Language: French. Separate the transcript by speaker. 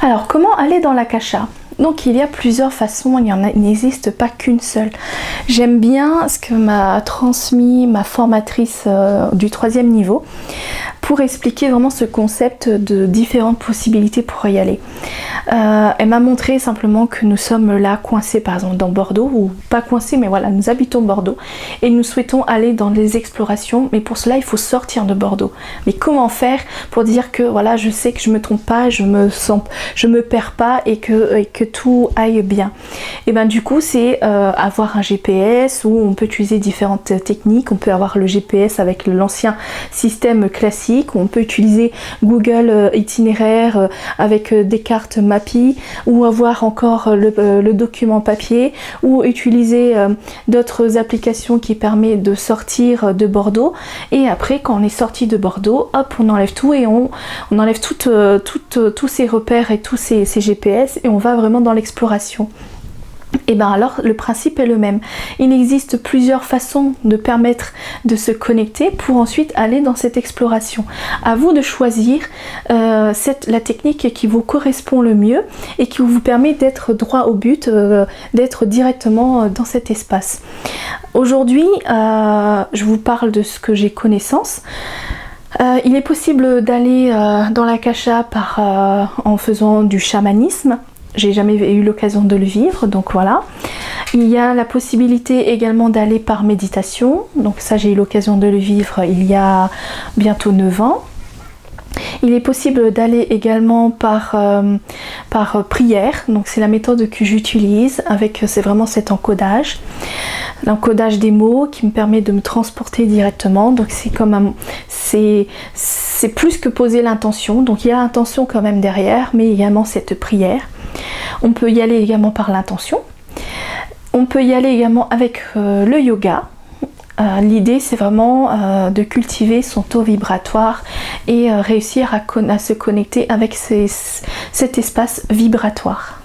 Speaker 1: Alors, comment aller dans l'akasha? Donc il y a plusieurs façons, il n'existe pas qu'une seule. J'aime bien ce que m'a transmis ma formatrice du 3e niveau pour expliquer vraiment ce concept de différentes possibilités pour y aller. Elle m'a montré simplement que nous sommes là coincés par exemple dans Bordeaux, ou pas coincés mais voilà, nous habitons Bordeaux et nous souhaitons aller dans les explorations, mais pour cela il faut sortir de Bordeaux. Mais comment faire pour dire que voilà, je sais que je me trompe pas, je me perds pas et que tout aille bien? Et ben du coup c'est avoir un GPS, où on peut utiliser différentes techniques. On peut avoir le GPS avec l'ancien système classique, où on peut utiliser Google itinéraire avec des cartes Mappy, ou avoir encore le document papier, ou utiliser d'autres applications qui permettent de sortir de Bordeaux. Et après, quand on est sorti de Bordeaux, hop, on enlève tout et on enlève tous ces repères et tous ces GPS, et on va vraiment dans l'exploration. Et bien alors le principe est le même. Il existe plusieurs façons de permettre de se connecter pour ensuite aller dans cette exploration. À vous de choisir la technique qui vous correspond le mieux et qui vous permet d'être droit au but, d'être directement dans cet espace. Aujourd'hui, je vous parle de ce que j'ai connaissance. Il est possible d'aller dans l'akasha en faisant du chamanisme. J'ai jamais eu l'occasion de le vivre, donc voilà. Il y a la possibilité également d'aller par méditation, donc ça j'ai eu l'occasion de le vivre il y a bientôt 9 ans. Il est possible d'aller également par prière, donc c'est la méthode que j'utilise, c'est vraiment cet encodage. L'encodage des mots qui me permet de me transporter directement, donc c'est plus que poser l'intention, donc il y a l'intention quand même derrière, mais également cette prière. On peut y aller également par l'intention. On peut y aller également avec le yoga. L'idée c'est vraiment de cultiver son taux vibratoire et réussir à se connecter avec cet espace vibratoire.